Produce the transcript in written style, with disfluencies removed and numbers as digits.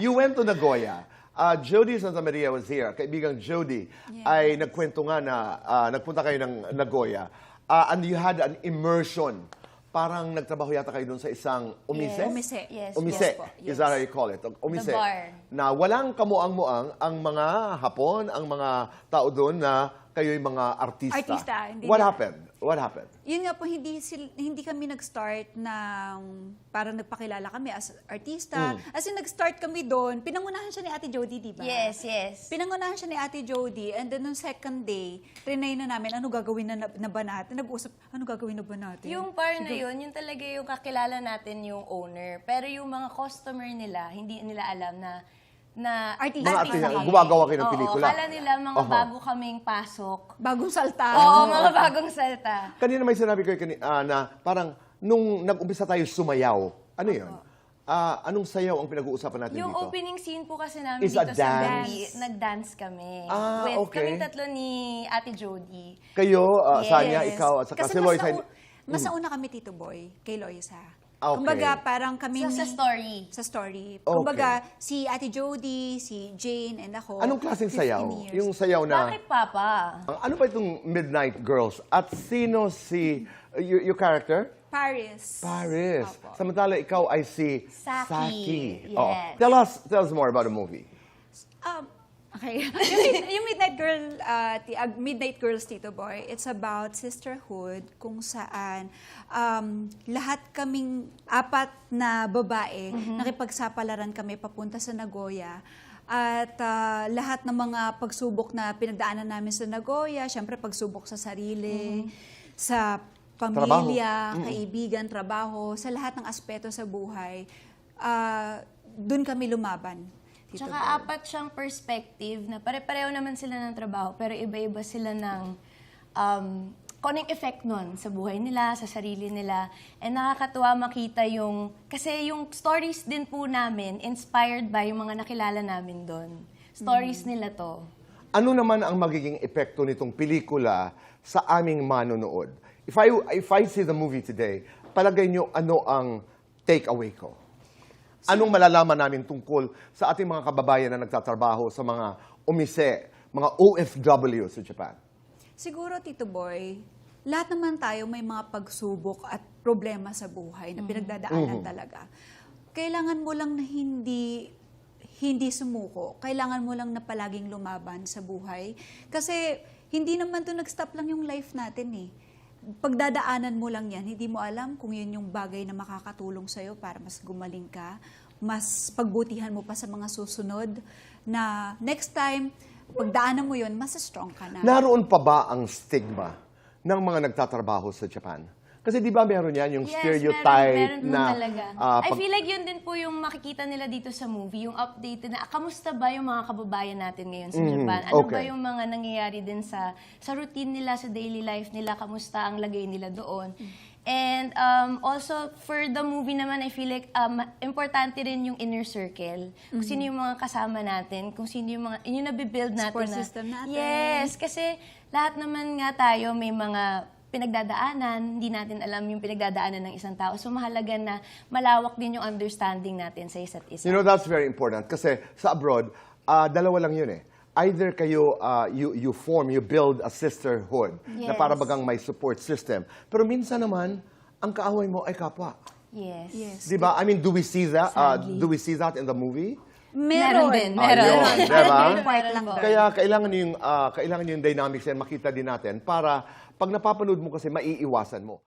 You went to Nagoya. Jody Santa Maria was here. Kaibigang Jody ay nagkwento nga na nagpunta kayo ng Nagoya. And you had an immersion. Parang nagtrabaho yata kayo doon sa isang umise? Umise. Yes. Umise. Yes po. Is that how you call it? Umise. The bar. Na walang kamuang-muang ang mga Hapon, ang mga tao doon na kayo'y mga artista. Artista, hindi What na. happened? What happened? Yun nga po, hindi kami nag-start ng parang nagpakilala kami as artista. As in, nag-start kami doon. Pinangunahan siya ni Ate Jody, di ba? Yes, yes. Pinangunahan siya ni Ate Jody, and then nung second day, trinay na namin, ano gagawin na ba natin? Nag-usap, ano gagawin na ba natin? Yung bar na yun talaga yung kakilala natin yung owner. Pero yung mga customer nila, hindi nila alam na Artista. Mga Artista artista, kami. gumagawa kayo ng Oo, pelikula. akala nila mga bago kaming pasok. Bagong salta. Oo, mga bagong salta. Kanina may sinabi ko na parang nung nag-umpisa tayo sumayaw, ano yun? Anong sayaw ang pinag-uusapan natin Yung dito? opening scene po kasi namin Is a dito sa dance? movie, nag-dance kami. Okay. Kaming tatlo ni Ate Jody. Kayo, Yes. Sanya, ikaw, at saka Kasi si Loisa. mas nauna kami, Tito Boy, kay Loisa. Okay. Kumbaga, parang kami Sa story. Sa story. Okay. Kumbaga, si Ate Jody, si Jane, and ako. Anong klaseng 15 sayaw? years. Yung sayaw na... Bakit, Papa? Ano ba itong Midnight Girls? At sino si... Your character? Paris. Paris. Opo. Samantala, ikaw ay si Saki. Oo. Yes. Tell us more about the movie. Okay. yung Midnight Girls, Tito Boy, it's about sisterhood kung saan lahat kaming apat na babae, nakipagsapalaran kami papunta sa Nagoya. At lahat ng mga pagsubok na pinagdaanan namin sa Nagoya, syempre pagsubok sa sarili, sa pamilya, kaibigan, trabaho, sa lahat ng aspeto sa buhay, dun kami lumaban. Tito Tsaka Boy. apat siyang perspective na pare-pareho naman sila ng trabaho pero iba-iba sila ng kung anong effect nun sa buhay nila, sa sarili nila. And nakakatuwa makita kasi yung stories din po namin inspired by yung mga nakilala namin doon. Stories nila to. Ano naman ang magiging epekto nitong pelikula sa aming manonood? If I see the movie today, palagay nyo ano ang takeaway ko? Anong malalaman namin tungkol sa ating mga kababayan na nagtatrabaho sa mga umise, mga OFW sa Japan? Siguro, Tito Boy, lahat naman tayo may mga pagsubok at problema sa buhay na pinagdadaanan talaga. Kailangan mo lang na hindi sumuko. Kailangan mo lang na palaging lumaban sa buhay. Kasi hindi naman to nag-stop lang yung life natin eh. Pagdadaanan mo lang yan, hindi mo alam kung yun yung bagay na makakatulong sa'yo para mas gumaling ka, mas pagbutihan mo pa sa mga susunod, na next time, pagdaanan mo yun, mas strong ka na. Naroon pa ba ang stigma ng mga nagtatrabaho sa Japan? Kasi di ba meron yan, yung stereotype meron na... talaga. I feel like yun din po yung makikita nila dito sa movie, yung updated na, kamusta ba yung mga kababayan natin ngayon sa Japan? Ano ba yung mga nangyayari din sa routine nila, sa daily life nila, kamusta ang lagay nila doon? And also, for the movie naman, I feel like importante rin yung inner circle. Kung sino yung mga kasama natin, kung sino yung mga, yung nabibuild natin. Support system natin. Yes, kasi lahat naman nga tayo may mga pinagdadaanan, hindi natin alam yung pinagdadaanan ng isang tao. So mahalaga na malawak din yung understanding natin sa isa't isa. You know, that's very important. Kasi sa abroad, dalawa lang yun eh. Either kayo, you build a sisterhood na para bagang may support system. Pero minsan naman, ang kaaway mo ay kapwa. Yes. Yes. Di ba? I mean, do we see that? Sadly. Do we see that in the movie? Meron din. Ayun, diba? Part lang doon. Kaya kailangan yung dynamics yan, makita din natin para pag napapanood mo kasi maiiwasan mo.